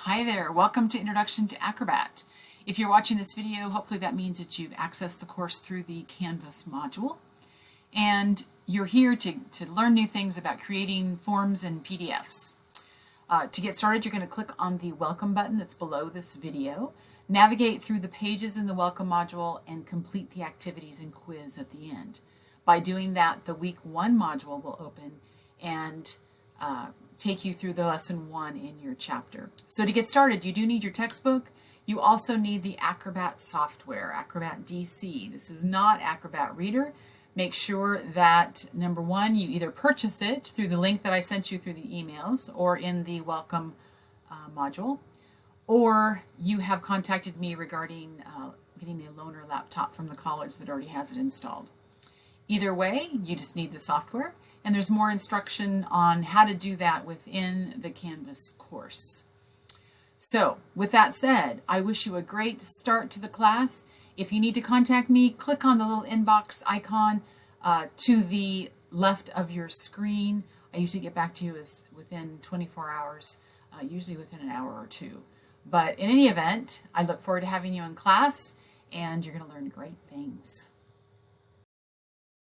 Hi there, welcome to Introduction to Acrobat. If you're watching this video, hopefully that means that you've accessed the course through the Canvas module. And you're here to learn new things about creating forms and PDFs. To get started, you're going to click on the Welcome button that's below this video. Navigate through the pages in the Welcome module and complete the activities and quiz at the end. By doing that, the Week 1 module will open and take you through the lesson 1 in your chapter. So to get started, you do need your textbook. You also need the Acrobat software, Acrobat DC. This is not Acrobat Reader. Make sure that, number one, you either purchase it through the link that I sent you through the emails or in the Welcome module, or you have contacted me regarding getting a loaner laptop from the college that already has it installed. Either way, you just need the software, and there's more instruction on how to do that within the Canvas course. So, with that said, I wish you a great start to the class. If you need to contact me, click on the little inbox icon to the left of your screen. I usually get back to you within 24 hours, usually within an hour or two. But in any event, I look forward to having you in class, and you're going to learn great things.